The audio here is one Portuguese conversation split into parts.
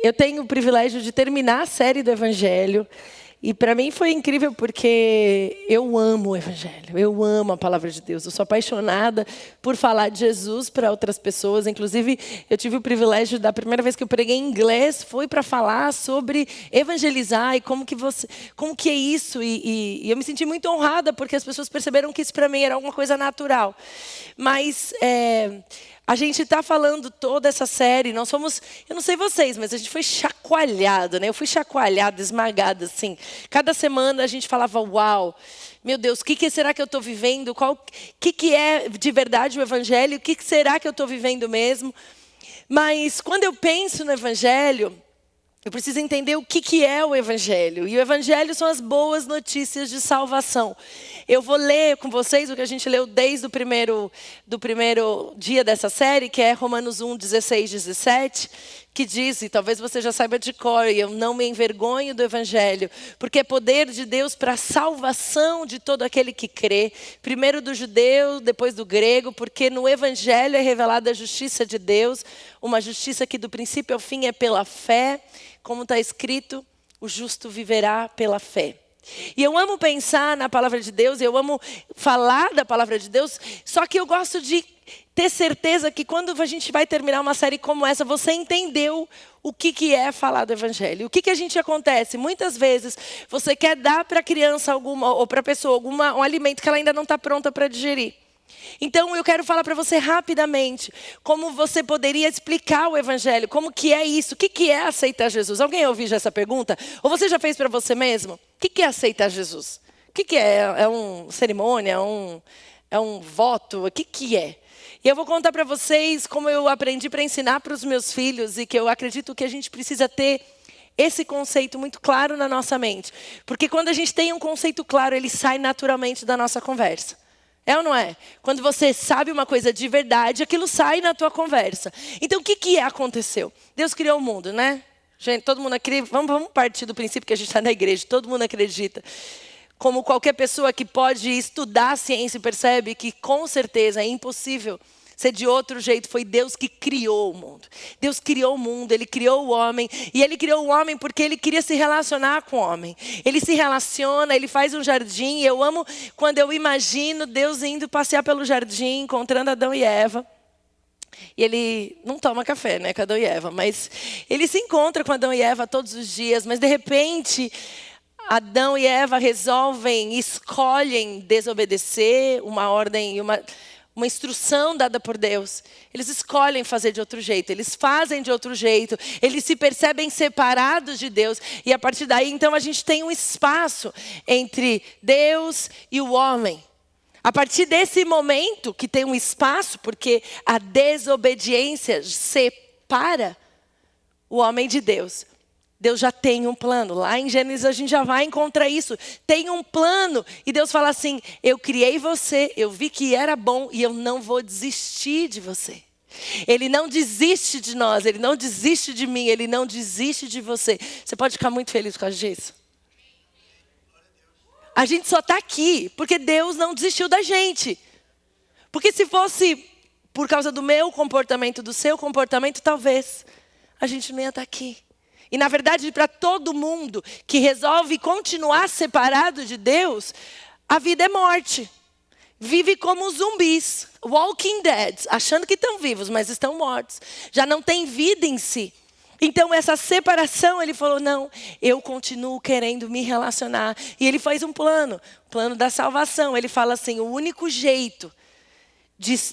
eu tenho o privilégio de terminar a série do Evangelho. E para mim foi incrível porque eu amo o Evangelho, eu amo a palavra de Deus. Eu sou apaixonada por falar de Jesus para outras pessoas. Inclusive, eu tive o privilégio da primeira vez que eu preguei em inglês, foi para falar sobre evangelizar e como que é isso. E eu me senti muito honrada porque as pessoas perceberam que isso para mim era alguma coisa natural. Mas a gente está falando toda essa série, nós fomos, eu não sei vocês, mas a gente foi chacoalhado, né? Eu fui chacoalhada, esmagada, assim. Cada semana a gente falava, uau, meu Deus, o que será que eu estou vivendo? O que é de verdade o Evangelho? O que será que eu estou vivendo mesmo? Mas quando eu penso no Evangelho, eu preciso entender o que é o Evangelho. E o Evangelho são as boas notícias de salvação. Eu vou ler com vocês o que a gente leu desde do primeiro dia dessa série, que é Romanos 1, 16, 17, que diz, e talvez você já saiba de cor, e eu não me envergonho do Evangelho, porque é poder de Deus para a salvação de todo aquele que crê, primeiro do judeu, depois do grego, porque no Evangelho é revelada a justiça de Deus, uma justiça que do princípio ao fim é pela fé, como está escrito, o justo viverá pela fé. E eu amo pensar na palavra de Deus, eu amo falar da palavra de Deus, só que eu gosto de ter certeza que quando a gente vai terminar uma série como essa, você entendeu o que é falar do Evangelho. O que a gente acontece? Muitas vezes você quer dar para a criança alguma, ou para a pessoa um alimento que ela ainda não está pronta para digerir. Então eu quero falar para você rapidamente como você poderia explicar o Evangelho, como que é isso, o que é aceitar Jesus? Alguém ouviu já essa pergunta? Ou você já fez para você mesmo? O que é aceitar Jesus? O que é? É uma cerimônia? É um voto? O que é? E eu vou contar para vocês como eu aprendi para ensinar para os meus filhos e que eu acredito que a gente precisa ter esse conceito muito claro na nossa mente. Porque quando a gente tem um conceito claro, ele sai naturalmente da nossa conversa. É ou não é? Quando você sabe uma coisa de verdade, aquilo sai na tua conversa. Então, o que aconteceu? Deus criou o mundo, né? Gente, todo mundo acredita. Vamos partir do princípio que a gente está na igreja. Todo mundo acredita. Como qualquer pessoa que pode estudar a ciência percebe que, com certeza, é impossível ser de outro jeito. Foi Deus que criou o mundo. Deus criou o mundo, Ele criou o homem. E Ele criou o homem porque Ele queria se relacionar com o homem. Ele se relaciona, Ele faz um jardim. Eu amo quando eu imagino Deus indo passear pelo jardim, encontrando Adão e Eva. E Ele não toma café, né, com Adão e Eva. Mas Ele se encontra com Adão e Eva todos os dias. Mas, de repente, Adão e Eva escolhem desobedecer uma ordem e uma instrução dada por Deus. Eles escolhem fazer de outro jeito, eles fazem de outro jeito, eles se percebem separados de Deus. E a partir daí, então, a gente tem um espaço entre Deus e o homem. A partir desse momento que tem um espaço, porque a desobediência separa o homem de Deus. Deus já tem um plano. Lá em Gênesis a gente já vai encontrar isso. Tem um plano. E Deus fala assim, eu criei você, eu vi que era bom e eu não vou desistir de você. Ele não desiste de nós, Ele não desiste de mim, Ele não desiste de você. Você pode ficar muito feliz por causa disso? A gente só está aqui porque Deus não desistiu da gente. Porque se fosse por causa do meu comportamento, do seu comportamento, talvez a gente não ia estar aqui. E, na verdade, para todo mundo que resolve continuar separado de Deus, a vida é morte. Vive como zumbis, walking dead, achando que estão vivos, mas estão mortos. Já não tem vida em si. Então, essa separação, ele falou, não, eu continuo querendo me relacionar. E ele faz um plano, o plano da salvação. Ele fala assim, o único jeito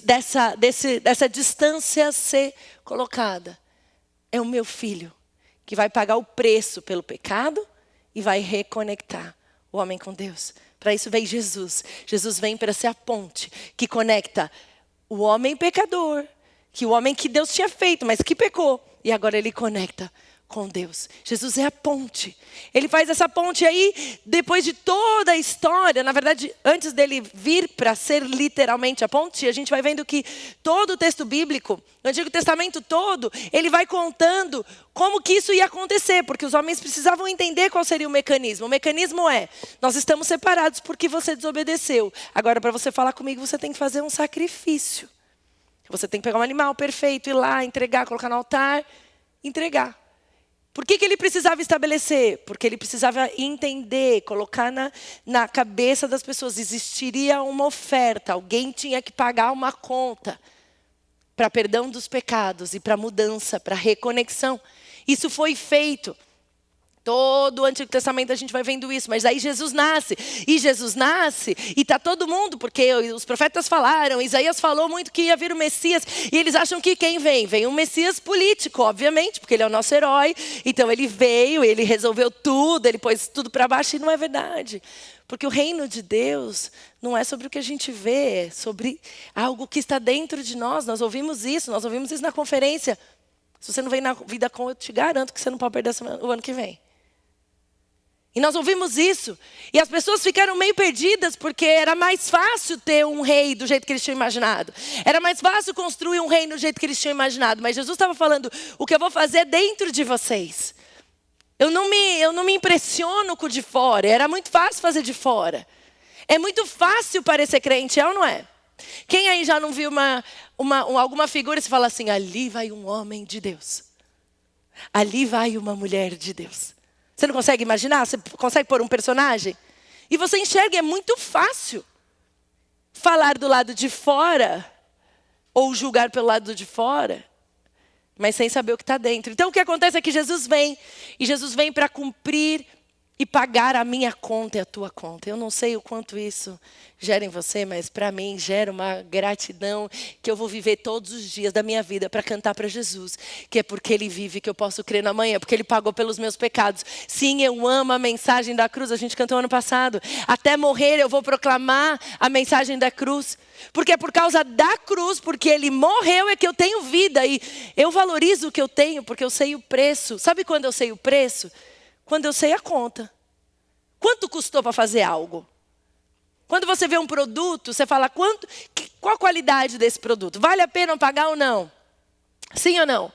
dessa distância ser colocada é o meu filho, que vai pagar o preço pelo pecado e vai reconectar o homem com Deus. Para isso veio Jesus. Jesus vem para ser a ponte que conecta o homem pecador, que o homem que Deus tinha feito, mas que pecou. E agora ele conecta com Deus. Jesus é a ponte. Ele faz essa ponte aí, depois de toda a história, na verdade, antes dele vir para ser literalmente a ponte, a gente vai vendo que todo o texto bíblico, o Antigo Testamento todo, ele vai contando como que isso ia acontecer, porque os homens precisavam entender qual seria o mecanismo. O mecanismo é, nós estamos separados porque você desobedeceu. Agora, para você falar comigo, você tem que fazer um sacrifício. Você tem que pegar um animal perfeito, ir lá, entregar, colocar no altar, entregar. Por que ele precisava estabelecer? Porque ele precisava entender, colocar na cabeça das pessoas, existiria uma oferta, alguém tinha que pagar uma conta para perdão dos pecados e para mudança, para reconexão. Isso foi feito. Todo o Antigo Testamento a gente vai vendo isso, mas aí Jesus nasce, e está todo mundo, porque os profetas falaram, Isaías falou muito que ia vir o Messias, e eles acham que quem vem? Vem um Messias político, obviamente, porque ele é o nosso herói, então ele veio, ele resolveu tudo, ele pôs tudo para baixo, e não é verdade. Porque o reino de Deus não é sobre o que a gente vê, é sobre algo que está dentro de nós. Nós ouvimos isso na conferência. Se você não vem na vida com, eu te garanto que você não pode perder o ano que vem. E nós ouvimos isso, e as pessoas ficaram meio perdidas, porque era mais fácil ter um rei do jeito que eles tinham imaginado. Era mais fácil construir um reino do jeito que eles tinham imaginado. Mas Jesus estava falando, o que eu vou fazer dentro de vocês. Eu não me impressiono com o de fora, era muito fácil fazer de fora. É muito fácil parecer crente, é ou não é? Quem aí já não viu alguma figura e se fala assim, ali vai um homem de Deus. Ali vai uma mulher de Deus. Você não consegue imaginar? Você consegue pôr um personagem? E você enxerga, é muito fácil falar do lado de fora, ou julgar pelo lado de fora, mas sem saber o que está dentro. Então o que acontece é que Jesus vem, e Jesus vem para cumprir e pagar a minha conta e a tua conta. Eu não sei o quanto isso gera em você, mas para mim gera uma gratidão que eu vou viver todos os dias da minha vida para cantar para Jesus. Que é porque Ele vive que eu posso crer no amanhã, porque Ele pagou pelos meus pecados. Sim, eu amo a mensagem da cruz, a gente cantou ano passado. Até morrer eu vou proclamar a mensagem da cruz. Porque é por causa da cruz, porque Ele morreu, é que eu tenho vida. E eu valorizo o que eu tenho, porque eu sei o preço. Sabe quando eu sei o preço? Quando eu sei a conta. Quanto custou para fazer algo? Quando você vê um produto, você fala, qual a qualidade desse produto? Vale a pena pagar ou não? Sim ou não?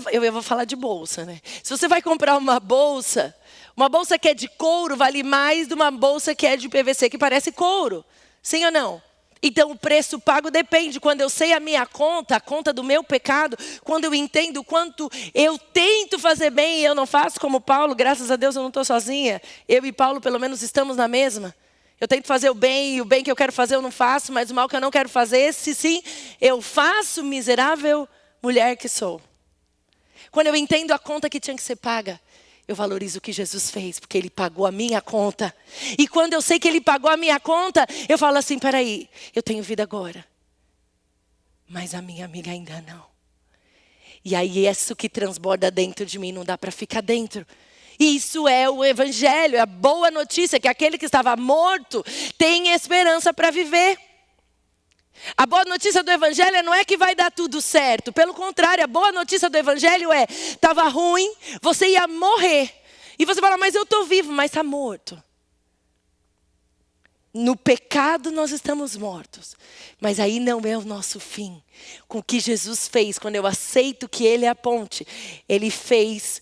Eu vou falar de bolsa, né? Se você vai comprar uma bolsa que é de couro vale mais de uma bolsa que é de PVC, que parece couro. Sim ou não? Então o preço pago depende. Quando eu sei a minha conta, a conta do meu pecado, quando eu entendo o quanto eu tento fazer bem e eu não faço, como Paulo, graças a Deus eu não estou sozinha. Eu e Paulo pelo menos estamos na mesma. Eu tento fazer o bem e o bem que eu quero fazer eu não faço, mas o mal que eu não quero fazer, esse sim, eu faço, miserável mulher que sou. Quando eu entendo a conta que tinha que ser paga, eu valorizo o que Jesus fez, porque Ele pagou a minha conta. E quando eu sei que Ele pagou a minha conta, eu falo assim, peraí, eu tenho vida agora. Mas a minha amiga ainda não. E aí isso que transborda dentro de mim, não dá para ficar dentro. Isso é o evangelho, é a boa notícia, que aquele que estava morto tem esperança para viver. A boa notícia do evangelho não é que vai dar tudo certo. Pelo contrário, a boa notícia do evangelho é, estava ruim, você ia morrer. E você fala, mas eu estou vivo, mas está morto. No pecado nós estamos mortos. Mas aí não é o nosso fim. Com o que Jesus fez, quando eu aceito que Ele é a ponte, Ele fez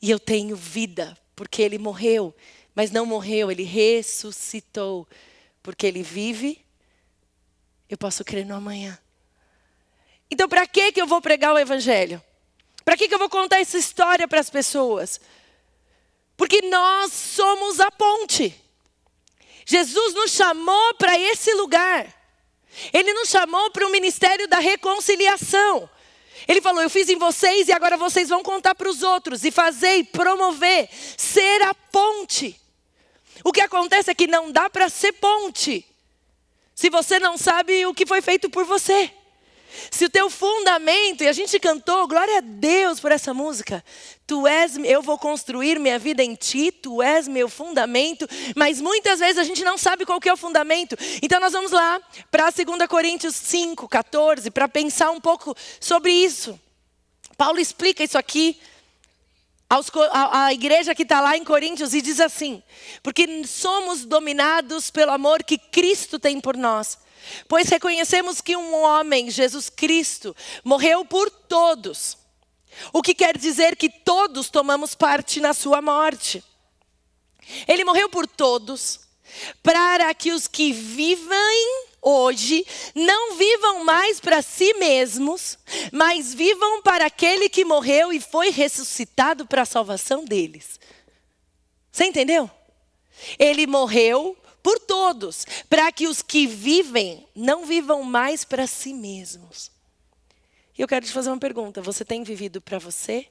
e eu tenho vida. Porque Ele morreu, mas não morreu, Ele ressuscitou. Porque Ele vive. Eu posso crer no amanhã. Então, para que eu vou pregar o evangelho? Para que eu vou contar essa história para as pessoas? Porque nós somos a ponte. Jesus nos chamou para esse lugar. Ele nos chamou para o ministério da reconciliação. Ele falou, eu fiz em vocês e agora vocês vão contar para os outros. E fazer e promover, ser a ponte. O que acontece é que não dá para ser ponte se você não sabe o que foi feito por você. Se o teu fundamento, e a gente cantou, glória a Deus por essa música. Eu vou construir minha vida em ti, tu és meu fundamento. Mas muitas vezes a gente não sabe qual que é o fundamento. Então nós vamos lá para 2 Coríntios 5, 14, para pensar um pouco sobre isso. Paulo explica isso aqui à igreja que está lá em Coríntios e diz assim, porque somos dominados pelo amor que Cristo tem por nós. Pois reconhecemos que um homem, Jesus Cristo, morreu por todos. O que quer dizer que todos tomamos parte na sua morte. Ele morreu por todos, para que os que vivem hoje, não vivam mais para si mesmos, mas vivam para aquele que morreu e foi ressuscitado para a salvação deles. Você entendeu? Ele morreu por todos, para que os que vivem não vivam mais para si mesmos. E eu quero te fazer uma pergunta: você tem vivido para você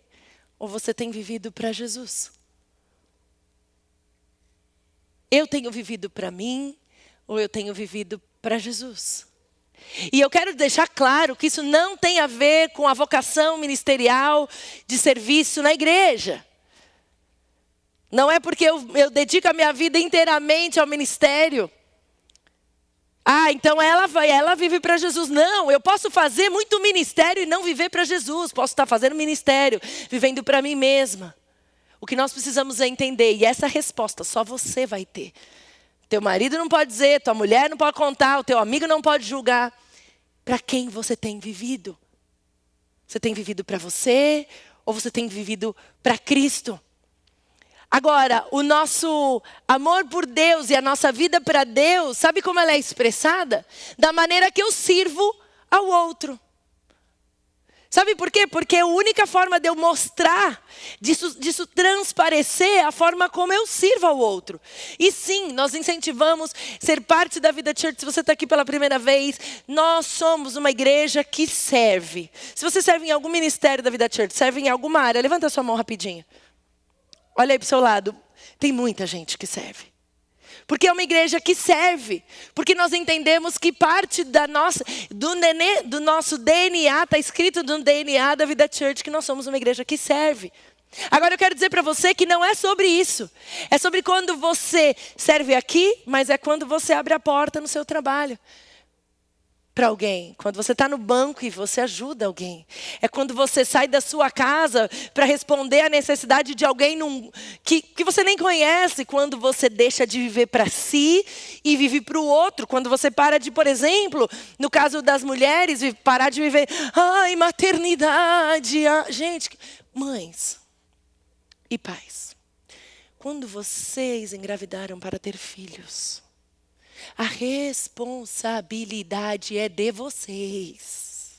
ou você tem vivido para Jesus? Eu tenho vivido para mim ou eu tenho vivido para Jesus? E eu quero deixar claro que isso não tem a ver com a vocação ministerial de serviço na igreja. Não é porque eu dedico a minha vida inteiramente ao ministério. Então ela vive para Jesus. Não, eu posso fazer muito ministério e não viver para Jesus. Posso estar fazendo ministério, vivendo para mim mesma. O que nós precisamos é entender, e essa resposta só você vai ter. Teu marido não pode dizer, tua mulher não pode contar, o teu amigo não pode julgar. Para quem você tem vivido? Você tem vivido para você ou você tem vivido para Cristo? Agora, o nosso amor por Deus e a nossa vida para Deus, sabe como ela é expressada? Da maneira que eu sirvo ao outro. Sabe por quê? Porque a única forma de eu mostrar, disso transparecer, é a forma como eu sirvo ao outro. E sim, nós incentivamos ser parte da Vida Church. Se você está aqui pela primeira vez, nós somos uma igreja que serve. Se você serve em algum ministério da Vida Church, serve em alguma área, levanta a sua mão rapidinho. Olha aí para o seu lado, tem muita gente que serve. Porque é uma igreja que serve. Porque nós entendemos que parte do nosso DNA, está escrito no DNA da Vida Church, que nós somos uma igreja que serve. Agora eu quero dizer para você que não é sobre isso. É sobre quando você serve aqui, mas é quando você abre a porta no seu trabalho. Para alguém, quando você está no banco e você ajuda alguém. É quando você sai da sua casa para responder à necessidade de alguém que você nem conhece. Quando você deixa de viver para si e vive para o outro. Quando você para de, por exemplo, no caso das mulheres, parar de viver, maternidade. Gente, mães e pais, quando vocês engravidaram para ter filhos, a responsabilidade é de vocês.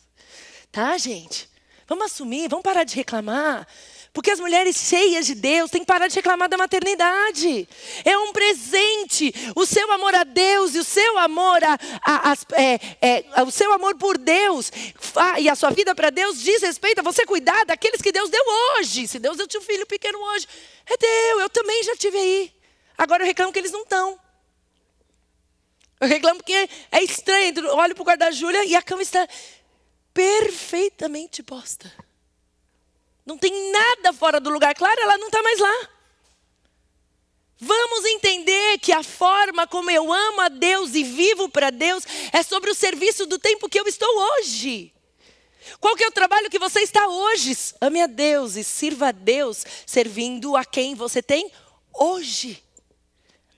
Tá, gente? Vamos assumir, vamos parar de reclamar. Porque as mulheres cheias de Deus têm que parar de reclamar da maternidade. É um presente. O seu amor a Deus e o seu amor o seu amor por Deus e a sua vida para Deus diz respeito a você cuidar daqueles que Deus deu hoje. Se Deus deu-te um filho pequeno hoje, é teu. Eu também já tive aí. Agora eu reclamo que eles não estão. Eu reclamo porque é estranho. Eu olho para o quarto da Júlia e a cama está perfeitamente posta. Não tem nada fora do lugar. Claro, ela não está mais lá. Vamos entender que a forma como eu amo a Deus e vivo para Deus é sobre o serviço do tempo que eu estou hoje. Qual que é o trabalho que você está hoje? Ame a Deus e sirva a Deus servindo a quem você tem hoje.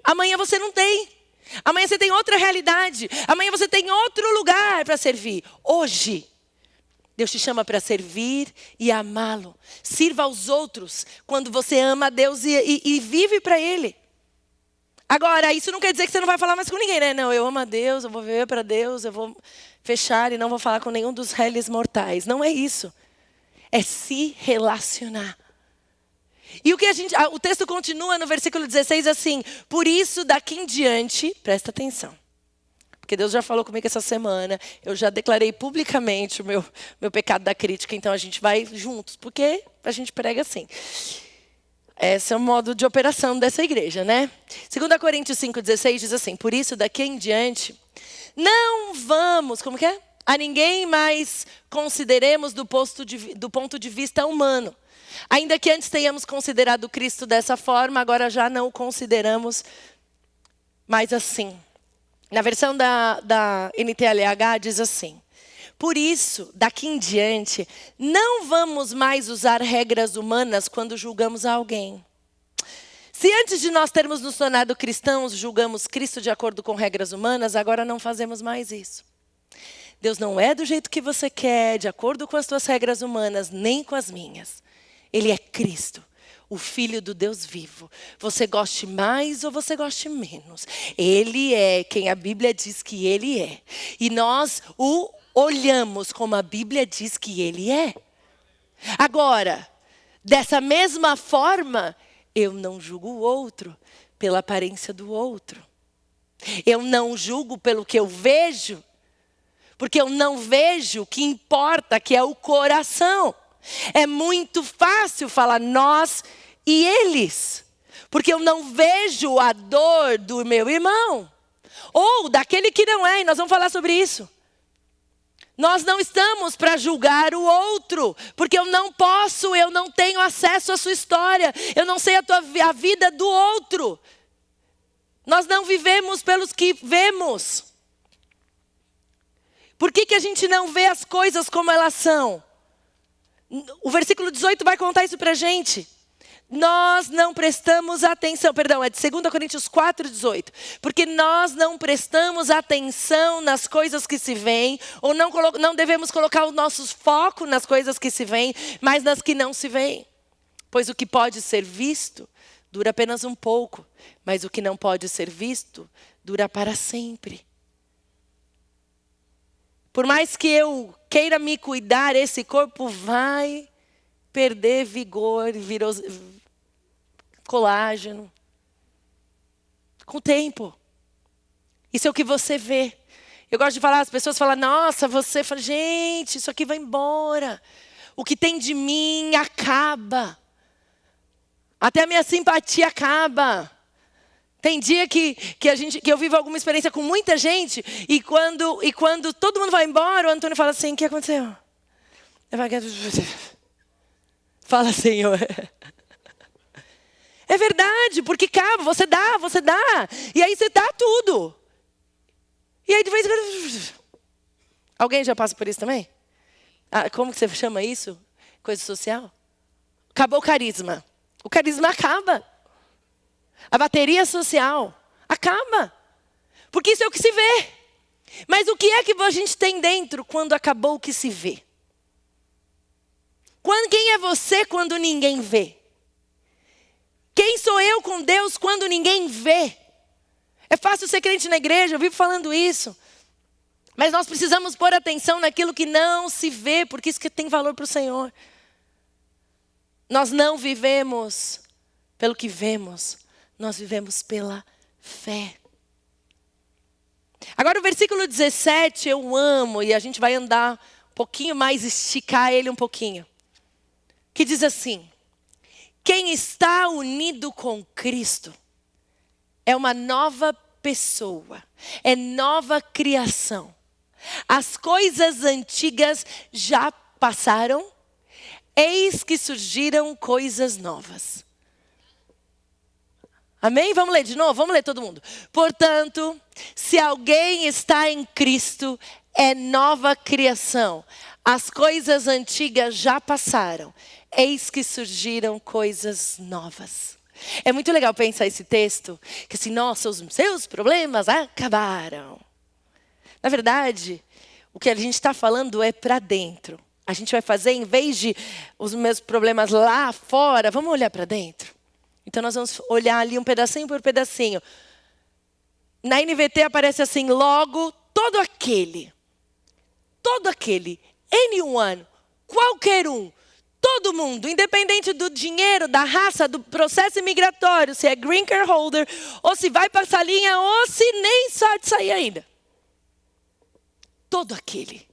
Amanhã você não tem. Amanhã você tem outra realidade. Amanhã você tem outro lugar para servir. Hoje, Deus te chama para servir e amá-lo. Sirva aos outros quando você ama a Deus e vive para Ele. Agora, isso não quer dizer que você não vai falar mais com ninguém, né? Não, eu amo a Deus, eu vou viver para Deus, eu vou fechar e não vou falar com nenhum dos réis mortais. Não é isso. É se relacionar. E o texto continua no versículo 16 assim: por isso daqui em diante, presta atenção. Porque Deus já falou comigo essa semana, eu já declarei publicamente o meu pecado da crítica, então a gente vai juntos, porque a gente prega assim. Esse é o modo de operação dessa igreja, né? 2 Coríntios 5,16 diz assim: por isso daqui em diante, não vamos, como que é? A ninguém mais consideremos do ponto de vista humano. Ainda que antes tenhamos considerado Cristo dessa forma, agora já não o consideramos mais assim. Na versão da NTLH diz assim: por isso, daqui em diante, não vamos mais usar regras humanas quando julgamos alguém. Se antes de nós termos nos tornado cristãos, julgamos Cristo de acordo com regras humanas, agora não fazemos mais isso. Deus não é do jeito que você quer, de acordo com as tuas regras humanas, nem com as minhas. Ele é Cristo. o Filho do Deus vivo. Você goste mais ou você goste menos. Ele é quem a Bíblia diz que ele é. E nós o olhamos como a Bíblia diz que ele é. Agora, dessa mesma forma, eu não julgo o outro pela aparência do outro. Eu não julgo pelo que eu vejo. Porque eu não vejo o que importa, que é o coração. É muito fácil falar nós e eles. Porque eu não vejo a dor do meu irmão. Ou daquele que não é, e nós vamos falar sobre isso. Nós não estamos para julgar o outro. Porque eu não tenho acesso à sua história. Eu não sei a vida do outro. Nós não vivemos pelos que vemos. Por que a gente não vê as coisas como elas são? O versículo 18 vai contar isso para a gente. Nós não prestamos atenção, é de 2 Coríntios 4:18. Porque nós não prestamos atenção nas coisas que se veem, ou não devemos colocar o nosso foco nas coisas que se veem, mas nas que não se veem. Pois o que pode ser visto dura apenas um pouco, mas o que não pode ser visto dura para sempre. Por mais que eu queira me cuidar, esse corpo vai perder vigor, colágeno. Com o tempo. Isso é o que você vê. Eu gosto de falar, as pessoas falam, nossa, você fala, gente, isso aqui vai embora. O que tem de mim acaba. Até a minha simpatia acaba. Tem dia que eu vivo alguma experiência com muita gente, e quando todo mundo vai embora, o Antônio fala assim, o que aconteceu? Eu falo, fala, Senhor. É verdade, porque acaba, você dá. E aí você dá tudo. E aí de vez em quando... Alguém já passa por isso também? Como que você chama isso? Coisa social? Acabou o carisma. O carisma acaba. A bateria social acaba. Porque isso é o que se vê. Mas o que é que a gente tem dentro quando acabou o que se vê? Quem é você quando ninguém vê? Quem sou eu com Deus quando ninguém vê? É fácil ser crente na igreja, eu vivo falando isso. Mas nós precisamos pôr atenção naquilo que não se vê, porque isso que tem valor para o Senhor. Nós não vivemos pelo que vemos. Nós vivemos pela fé. Agora o versículo 17 eu amo, e a gente vai andar um pouquinho mais, esticar ele um pouquinho. Que diz assim: quem está unido com Cristo é uma nova pessoa, é nova criação. As coisas antigas já passaram, eis que surgiram coisas novas. Amém? Vamos ler de novo? Vamos ler todo mundo. Portanto, se alguém está em Cristo, é nova criação. As coisas antigas já passaram, eis que surgiram coisas novas. É muito legal pensar esse texto, que assim, nossa, os seus problemas acabaram. Na verdade, o que a gente está falando é para dentro. A gente vai fazer, em vez de os meus problemas lá fora, vamos olhar para dentro. Então nós vamos olhar ali um pedacinho por pedacinho. Na NVT aparece assim, logo, todo aquele, anyone, qualquer um, todo mundo, independente do dinheiro, da raça, do processo imigratório, se é green card holder, ou se vai passar linha, ou se nem sabe sair ainda. Todo aquele.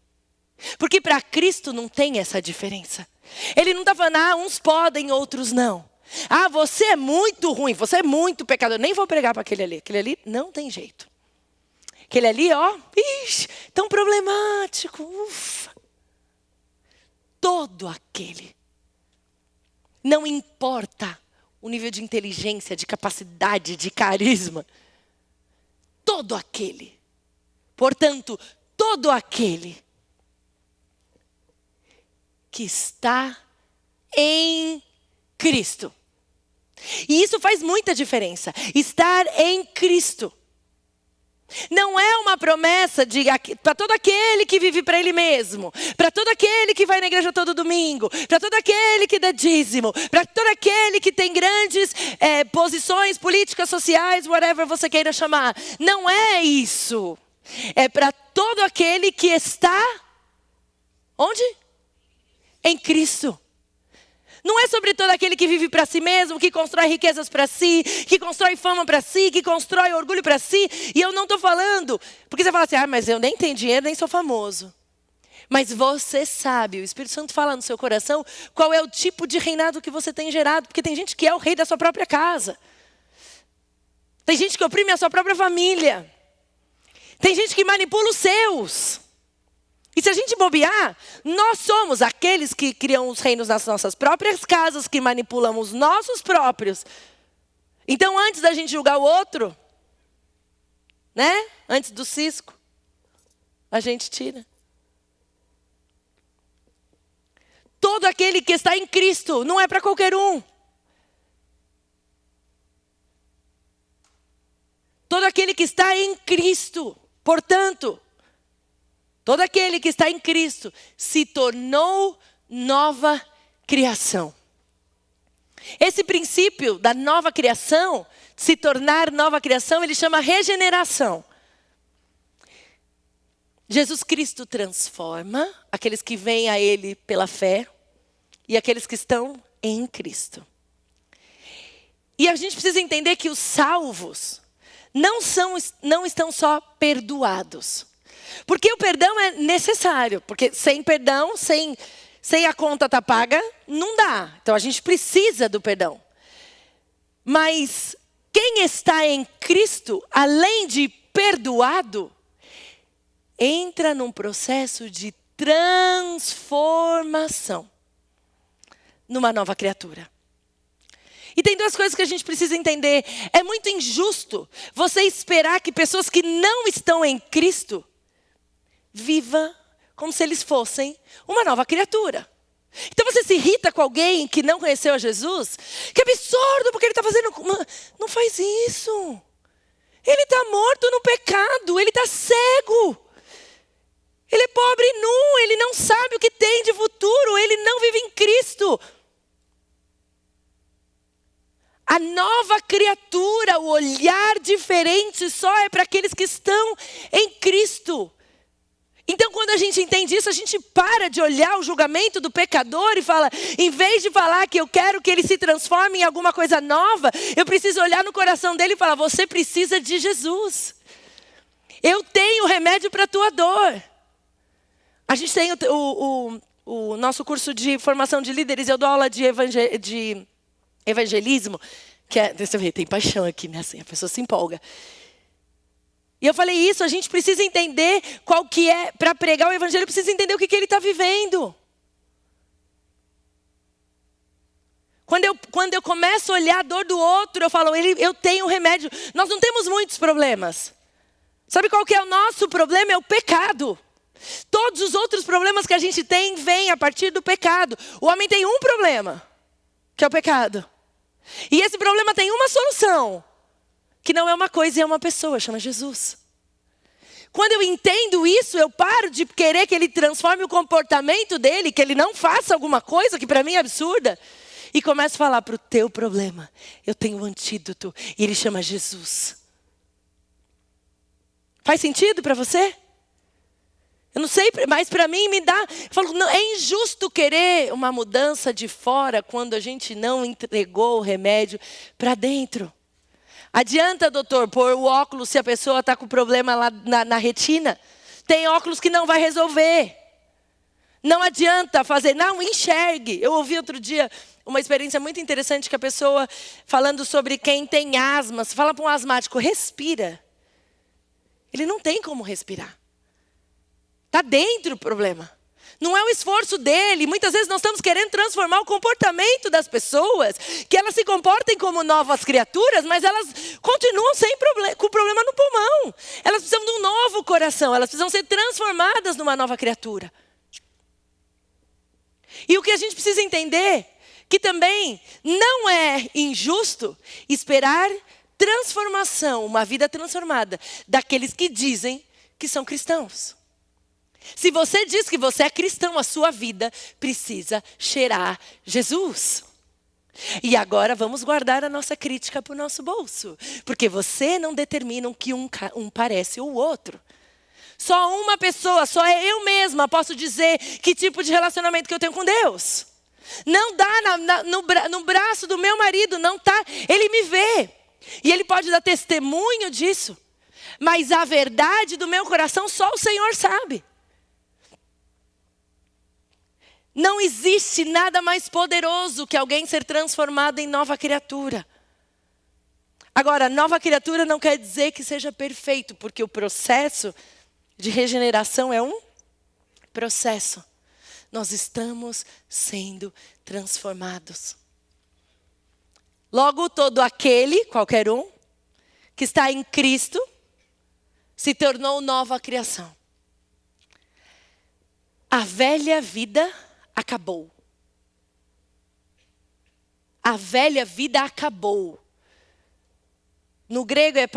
Porque para Cristo não tem essa diferença. Ele não está falando, uns podem, outros não. Você é muito ruim, você é muito pecador. Nem vou pregar para aquele ali. Aquele ali não tem jeito. Aquele ali, tão problemático. Ufa. Todo aquele. Não importa o nível de inteligência, de capacidade, de carisma. Todo aquele. Portanto, todo aquele que está em Cristo. E isso faz muita diferença. Estar em Cristo. Não é uma promessa para todo aquele que vive para ele mesmo, para todo aquele que vai na igreja todo domingo, para todo aquele que dá dízimo, para todo aquele que tem grandes posições políticas, sociais, whatever você queira chamar. Não é isso. É para todo aquele que está onde? Em Cristo. Não é sobre todo aquele que vive para si mesmo, que constrói riquezas para si, que constrói fama para si, que constrói orgulho para si. E eu não estou falando, porque você fala assim, mas eu nem tenho dinheiro, nem sou famoso. Mas você sabe, o Espírito Santo fala no seu coração, qual é o tipo de reinado que você tem gerado. Porque tem gente que é o rei da sua própria casa. Tem gente que oprime a sua própria família. Tem gente que manipula os seus. E se a gente bobear, nós somos aqueles que criam os reinos nas nossas próprias casas, que manipulam os nossos próprios. Então, antes da gente julgar o outro, né? Antes do cisco, a gente tira. Todo aquele que está em Cristo, não é para qualquer um. Todo aquele que está em Cristo, portanto, todo aquele que está em Cristo se tornou nova criação. Esse princípio da nova criação, se tornar nova criação, ele chama regeneração. Jesus Cristo transforma aqueles que vêm a Ele pela fé e aqueles que estão em Cristo. E a gente precisa entender que os salvos não estão só perdoados. Porque o perdão é necessário, porque sem perdão, sem a conta estar paga, não dá. Então a gente precisa do perdão. Mas quem está em Cristo, além de perdoado, entra num processo de transformação, numa nova criatura. E tem duas coisas que a gente precisa entender. É muito injusto você esperar que pessoas que não estão em Cristo viva como se eles fossem uma nova criatura. Então você se irrita com alguém que não conheceu a Jesus? Que absurdo, porque ele está fazendo... Não faz isso. Ele está morto no pecado, ele está cego. Ele é pobre e nu, ele não sabe o que tem de futuro, ele não vive em Cristo. A nova criatura, o olhar diferente só é para aqueles que estão em Cristo. Então, quando a gente entende isso, a gente para de olhar o julgamento do pecador e fala, em vez de falar que eu quero que ele se transforme em alguma coisa nova, eu preciso olhar no coração dele e falar, você precisa de Jesus. Eu tenho remédio para a tua dor. A gente tem o nosso curso de formação de líderes, eu dou aula de evangelismo, que é, você vê, tem paixão aqui, né? Assim, a pessoa se empolga. E eu falei isso, a gente precisa entender qual que é, para pregar o evangelho, precisa entender o que ele está vivendo. Quando eu começo a olhar a dor do outro, eu falo, eu tenho remédio. Nós não temos muitos problemas. Sabe qual que é o nosso problema? É o pecado. Todos os outros problemas que a gente tem, vêm a partir do pecado. O homem tem um problema, que é o pecado. E esse problema tem uma solução, que não é uma coisa, é uma pessoa, chama Jesus. Quando eu entendo isso, eu paro de querer que ele transforme o comportamento dele, que ele não faça alguma coisa que para mim é absurda, e começo a falar para o teu problema, eu tenho um antídoto, e ele chama Jesus. Faz sentido para você? Eu não sei, mas para mim me dá... Eu falo, não, é injusto querer uma mudança de fora quando a gente não entregou o remédio para dentro. Adianta, doutor, pôr o óculos se a pessoa está com problema lá na retina? Tem óculos que não vai resolver. Não adianta fazer, não, enxergue. Eu ouvi outro dia uma experiência muito interessante que a pessoa falando sobre quem tem asma. Você fala para um asmático, respira. Ele não tem como respirar. Está dentro o problema. Não é o esforço dele. Muitas vezes nós estamos querendo transformar o comportamento das pessoas, que elas se comportem como novas criaturas, mas elas continuam com problema no pulmão. Elas precisam de um novo coração, elas precisam ser transformadas numa nova criatura. E o que a gente precisa entender, que também não é injusto esperar transformação, uma vida transformada daqueles que dizem que são cristãos. Se você diz que você é cristão, a sua vida precisa cheirar Jesus. E agora vamos guardar a nossa crítica para o nosso bolso. Porque você não determina o que um parece o outro. Só uma pessoa, só eu mesma posso dizer que tipo de relacionamento que eu tenho com Deus. Não dá no braço do meu marido, não tá. Ele me vê. E ele pode dar testemunho disso. Mas a verdade do meu coração só o Senhor sabe. Não existe nada mais poderoso que alguém ser transformado em nova criatura. Agora, nova criatura não quer dizer que seja perfeito, porque o processo de regeneração é um processo. Nós estamos sendo transformados. Logo, todo aquele, qualquer um, que está em Cristo, se tornou nova criação. A velha vida acabou. A velha vida acabou. No grego é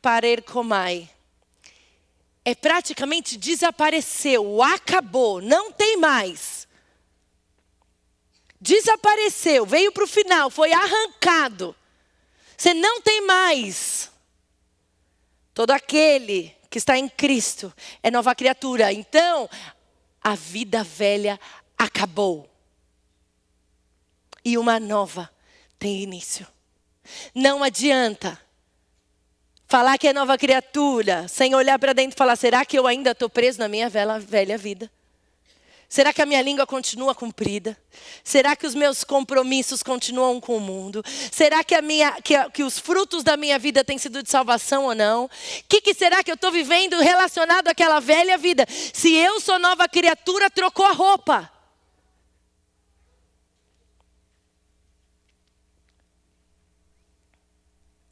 parerkomai. É praticamente desapareceu, acabou, não tem mais. Desapareceu, veio para o final, foi arrancado. Você não tem mais. Todo aquele que está em Cristo é nova criatura. Então, a vida velha acabou. E uma nova tem início. Não adianta falar que é nova criatura, sem olhar para dentro e falar, será que eu ainda estou preso na minha velha vida? Será que a minha língua continua comprida? Será que os meus compromissos continuam com o mundo? Será que os frutos da minha vida têm sido de salvação ou não? O que será que eu estou vivendo relacionado àquela velha vida? Se eu sou nova criatura, trocou a roupa.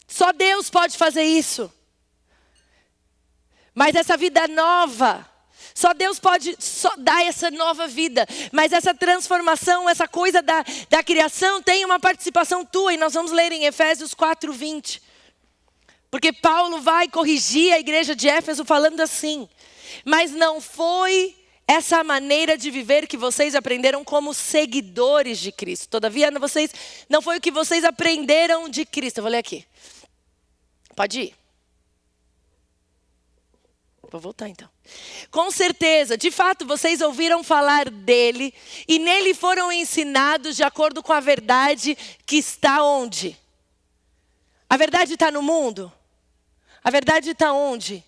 Só Deus pode fazer isso. Mas essa vida nova, só Deus pode dar essa nova vida. Mas essa transformação, essa coisa da criação tem uma participação tua. E nós vamos ler em Efésios 4:20. Porque Paulo vai corrigir a igreja de Éfeso falando assim. Mas não foi essa maneira de viver que vocês aprenderam como seguidores de Cristo. Todavia, não foi o que vocês aprenderam de Cristo. Eu vou ler aqui. Pode ir. Vou voltar então. Com certeza, de fato, vocês ouviram falar dele e nele foram ensinados de acordo com a verdade que está onde? A verdade está no mundo? A verdade está onde?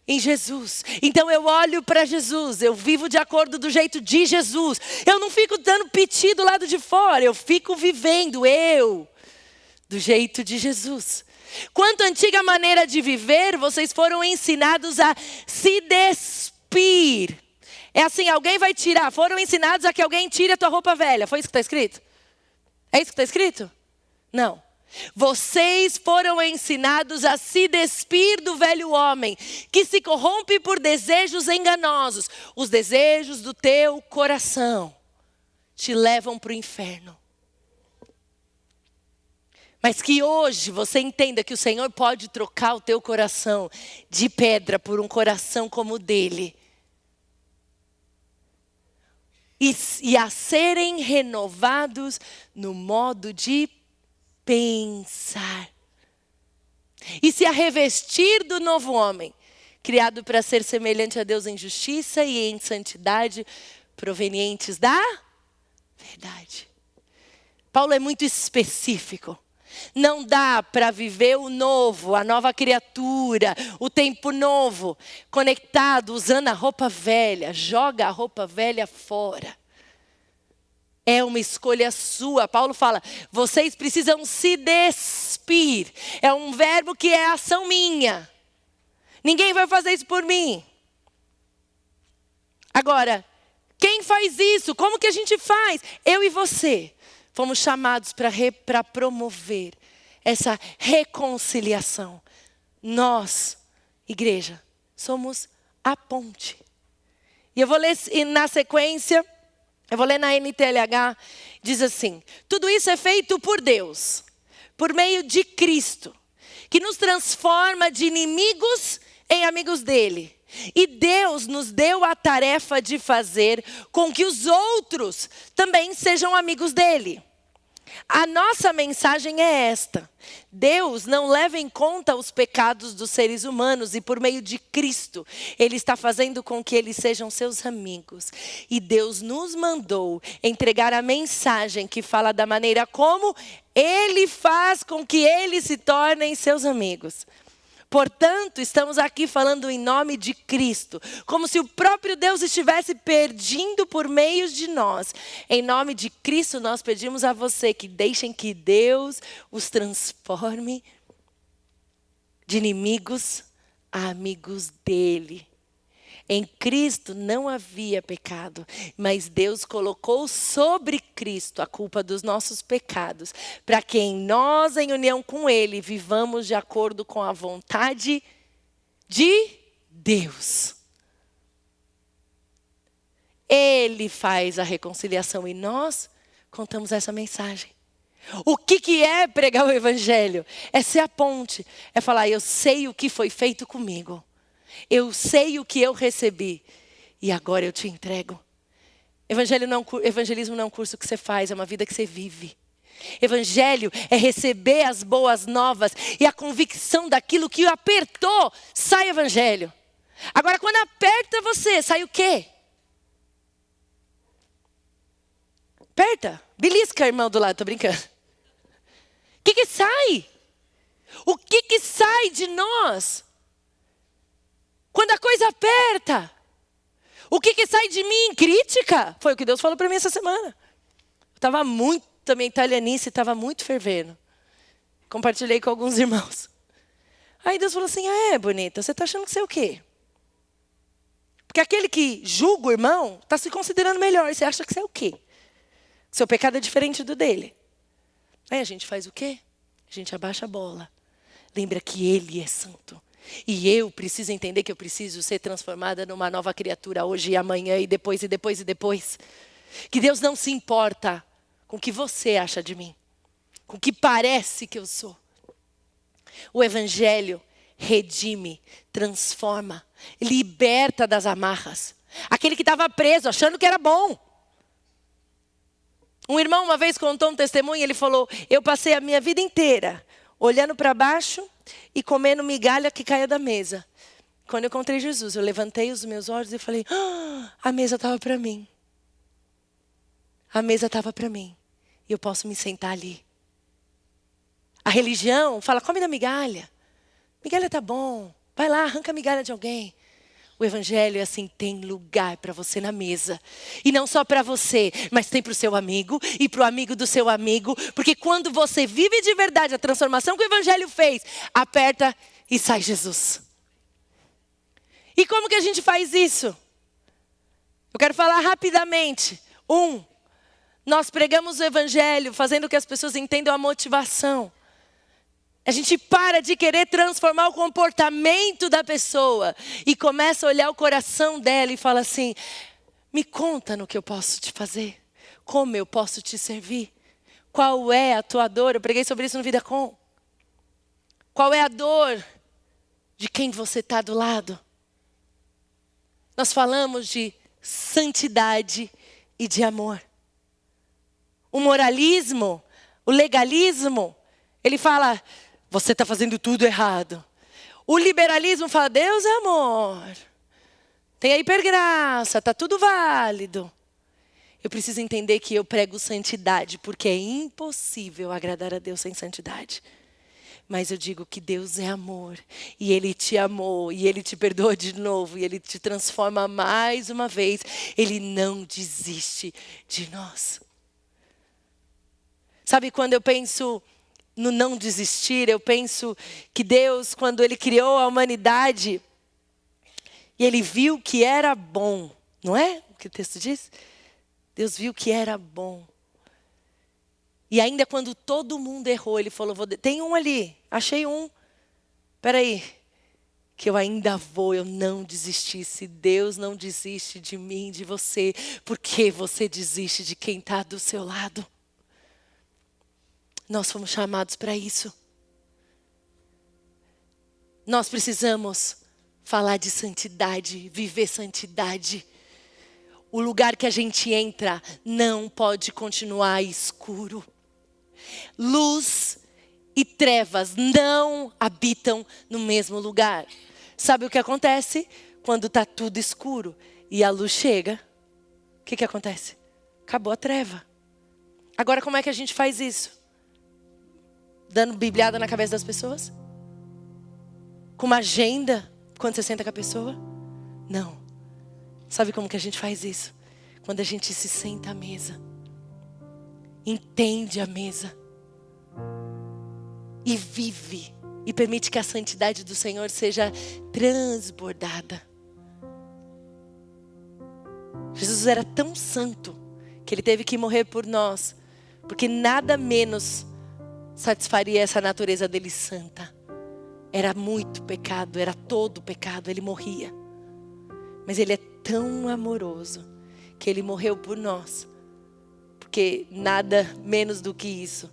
Em Jesus. Então eu olho para Jesus, eu vivo de acordo do jeito de Jesus. Eu não fico dando piti do lado de fora, eu fico vivendo do jeito de Jesus. Quanto à antiga maneira de viver, vocês foram ensinados a se despir. É assim, alguém vai tirar. Foram ensinados a que alguém tire a tua roupa velha. Foi isso que está escrito? É isso que está escrito? Não. Vocês foram ensinados a se despir do velho homem, que se corrompe por desejos enganosos. Os desejos do teu coração te levam para o inferno. Mas que hoje você entenda que o Senhor pode trocar o teu coração de pedra por um coração como o dele. E a serem renovados no modo de pensar. E se a revestir do novo homem, criado para ser semelhante a Deus em justiça e em santidade, provenientes da verdade. Paulo é muito específico. Não dá para viver o novo, a nova criatura, o tempo novo, conectado, usando a roupa velha. Joga a roupa velha fora. É uma escolha sua. Paulo fala, vocês precisam se despir. É um verbo que é ação minha. Ninguém vai fazer isso por mim. Agora, quem faz isso? Como que a gente faz? Eu e você. Fomos chamados para promover essa reconciliação. Nós, igreja, somos a ponte. E eu vou ler na sequência, eu vou ler na NTLH, diz assim: tudo isso é feito por Deus, por meio de Cristo. que nos transforma de inimigos em amigos dele. E Deus nos deu a tarefa de fazer com que os outros também sejam amigos dele. A nossa mensagem é esta: Deus não leva em conta os pecados dos seres humanos e por meio de Cristo, Ele está fazendo com que eles sejam seus amigos. E Deus nos mandou entregar a mensagem que fala da maneira como Ele faz com que eles se tornem seus amigos. Portanto, estamos aqui falando em nome de Cristo, como se o próprio Deus estivesse pedindo por meio de nós. Em nome de Cristo, nós pedimos a você que deixem que Deus os transforme de inimigos a amigos dele. Em Cristo não havia pecado, mas Deus colocou sobre Cristo a culpa dos nossos pecados, para que nós, em união com Ele, vivamos de acordo com a vontade de Deus. Ele faz a reconciliação e nós contamos essa mensagem. O que é pregar o evangelho? É ser a ponte, é falar: eu sei o que foi feito comigo. Eu sei o que eu recebi e agora eu te entrego. Evangelismo não é um curso que você faz, é uma vida que você vive. Evangelho é receber as boas novas e a convicção daquilo que apertou, sai evangelho. Agora, quando aperta você, sai o quê? Aperta, belisca, irmão do lado, tô brincando. O que sai? O que sai de nós? Quando a coisa aperta, o que sai de mim? Crítica. Foi o que Deus falou para mim essa semana. Eu estava muito, também italianice, estava muito fervendo. Compartilhei com alguns irmãos. Aí Deus falou assim: bonita, você está achando que você é o quê? Porque aquele que julga o irmão, está se considerando melhor. Você acha que você é o quê? Seu pecado é diferente do dele. Aí a gente faz o quê? A gente abaixa a bola. Lembra que ele é santo. E eu preciso entender que eu preciso ser transformada numa nova criatura hoje e amanhã e depois e depois e depois. Que Deus não se importa com o que você acha de mim, com o que parece que eu sou. O evangelho redime, transforma, liberta das amarras. Aquele que estava preso, achando que era bom. Um irmão uma vez contou um testemunho, ele falou: eu passei a minha vida inteira olhando para baixo e comendo migalha que caia da mesa. Quando eu encontrei Jesus, eu levantei os meus olhos e falei: a mesa estava para mim. A mesa estava para mim. E eu posso me sentar ali. A religião fala: come da migalha. Migalha tá bom. Vai lá, arranca a migalha de alguém. O evangelho é assim: tem lugar para você na mesa. E não só para você, mas tem para o seu amigo e para o amigo do seu amigo. Porque quando você vive de verdade a transformação que o evangelho fez, aperta e sai Jesus. E como que a gente faz isso? Eu quero falar rapidamente. Nós pregamos o evangelho fazendo com que as pessoas entendam a motivação. A gente para de querer transformar o comportamento da pessoa e começa a olhar o coração dela e fala assim: me conta no que eu posso te fazer, como eu posso te servir, qual é a tua dor? Eu preguei sobre isso no Vida Com. Qual é a dor de quem você está do lado? Nós falamos de santidade e de amor. O moralismo, o legalismo, ele fala: você está fazendo tudo errado. O liberalismo fala: Deus é amor. Tem a hipergraça, está tudo válido. Eu preciso entender que eu prego santidade, porque é impossível agradar a Deus sem santidade. Mas eu digo que Deus é amor. E Ele te amou, e Ele te perdoa de novo, e Ele te transforma mais uma vez. Ele não desiste de nós. Sabe, quando eu penso no não desistir, eu penso que Deus, quando Ele criou a humanidade, e Ele viu que era bom, não é o que o texto diz? Deus viu que era bom. E ainda quando todo mundo errou, Ele falou: tem um ali, achei um. Espera aí, que eu ainda vou, eu não desisti. Se Deus não desiste de mim, de você, por que você desiste de quem está do seu lado? Nós fomos chamados para isso. Nós precisamos falar de santidade, viver santidade. O lugar que a gente entra não pode continuar escuro. Luz e trevas não habitam no mesmo lugar. Sabe o que acontece? Quando está tudo escuro e a luz chega, o que acontece? Acabou a treva. Agora, como é que a gente faz isso? Dando bibliada na cabeça das pessoas? Com uma agenda, quando você senta com a pessoa? Não. Sabe como que a gente faz isso? Quando a gente se senta à mesa. Entende a mesa. E vive. E permite que a santidade do Senhor seja transbordada. Jesus era tão santo que ele teve que morrer por nós. Porque nada menos satisfaria essa natureza dele santa. Era muito pecado, era todo pecado, ele morria. Mas ele é tão amoroso que ele morreu por nós. Porque nada menos do que isso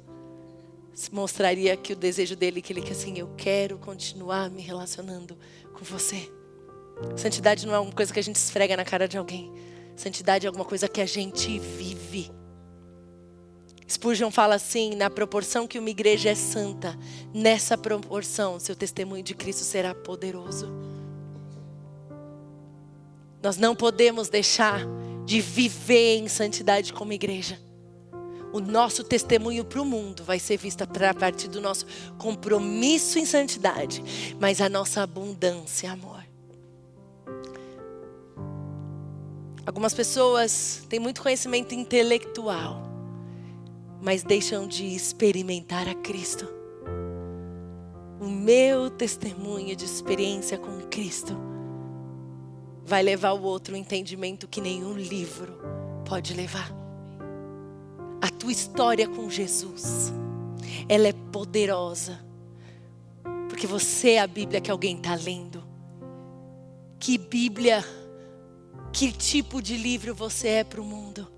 mostraria que o desejo dele, que ele quer assim, eu quero continuar me relacionando com você. Santidade não é uma coisa que a gente esfrega na cara de alguém. Santidade é alguma coisa que a gente vive. Spurgeon fala assim, na proporção que uma igreja é santa, nessa proporção, seu testemunho de Cristo será poderoso. Nós não podemos deixar de viver em santidade como igreja. O nosso testemunho para o mundo vai ser visto a partir do nosso compromisso em santidade, mas a nossa abundância, amor. Algumas pessoas têm muito conhecimento intelectual, mas deixam de experimentar a Cristo. O meu testemunho de experiência com Cristo vai levar o outro um entendimento que nenhum livro pode levar. A tua história com Jesus, ela é poderosa, porque você é a Bíblia que alguém está lendo. Que Bíblia, que tipo de livro você é para o mundo?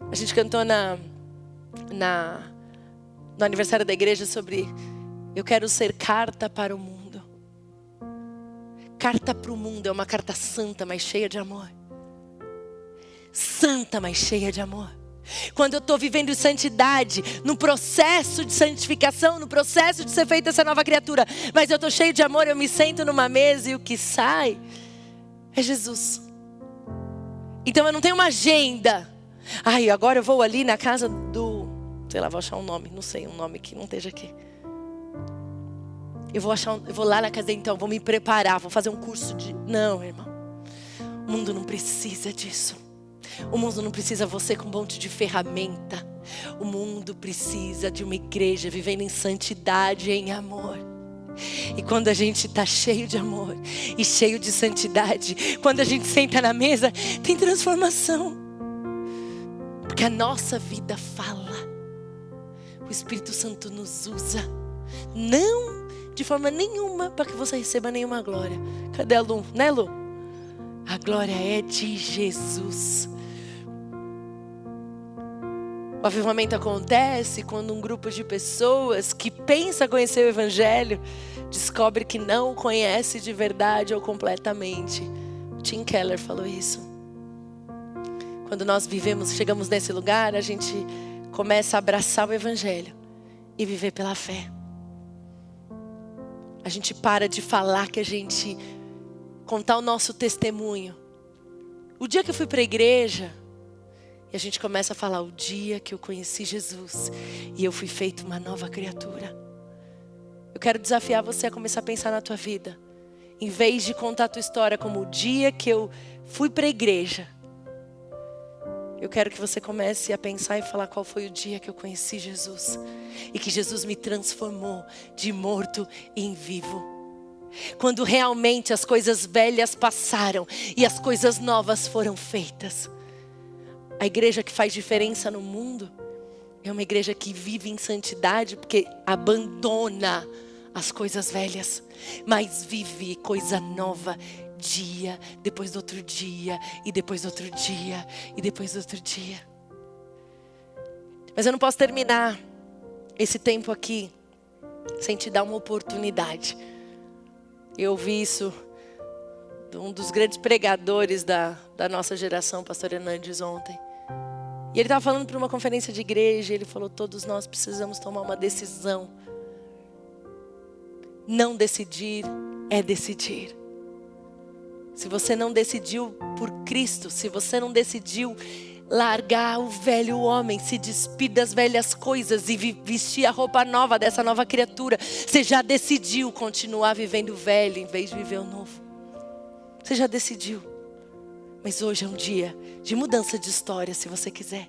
A gente cantou no aniversário da igreja sobre eu quero ser carta para o mundo. Carta para o mundo é uma carta santa, mas cheia de amor. Santa, mas cheia de amor. Quando eu estou vivendo santidade, no processo de santificação, no processo de ser feita essa nova criatura, mas eu estou cheio de amor, eu me sento numa mesa e o que sai é Jesus. Então eu não tenho uma agenda. Ai, agora eu vou ali na casa do... sei lá, vou achar um nome, não sei, um nome que não esteja aqui. Eu vou lá na casa dele, então, vou me preparar, vou fazer um curso de... Não, irmão. O mundo não precisa disso. O mundo não precisa você com um monte de ferramenta. O mundo precisa de uma igreja vivendo em santidade, em amor. E quando a gente está cheio de amor e cheio de santidade, quando a gente senta na mesa, tem transformação. Porque a nossa vida fala. O Espírito Santo nos usa. Não de forma nenhuma para que você receba nenhuma glória. Cadê a Lu? Né, Lu? A glória é de Jesus. O avivamento acontece quando um grupo de pessoas que pensa conhecer o Evangelho descobre que não o conhece de verdade ou completamente. O Tim Keller falou isso. Quando nós chegamos nesse lugar, a gente começa a abraçar o Evangelho e viver pela fé. A gente para de falar que a gente... contar o nosso testemunho. O dia que eu fui para a igreja, e a gente começa a falar, o dia que eu conheci Jesus, e eu fui feito uma nova criatura. Eu quero desafiar você a começar a pensar na tua vida. Em vez de contar a tua história como o dia que eu fui para a igreja, eu quero que você comece a pensar e falar qual foi o dia que eu conheci Jesus. E que Jesus me transformou de morto em vivo. Quando realmente as coisas velhas passaram e as coisas novas foram feitas. A igreja que faz diferença no mundo é uma igreja que vive em santidade porque abandona as coisas velhas, mas vive coisa nova dia, depois do outro dia, e depois do outro dia, e depois do outro dia. Mas eu não posso terminar esse tempo aqui sem te dar uma oportunidade. Eu ouvi isso de um dos grandes pregadores da nossa geração, pastor Hernandes, ontem. E ele estava falando para uma conferência de igreja, ele falou, todos nós precisamos tomar uma decisão. Não decidir é decidir. Se você não decidiu por Cristo, se você não decidiu largar o velho homem, se despir das velhas coisas e vestir a roupa nova dessa nova criatura, você já decidiu continuar vivendo o velho em vez de viver o novo. Você já decidiu. Mas hoje é um dia de mudança de história, se você quiser.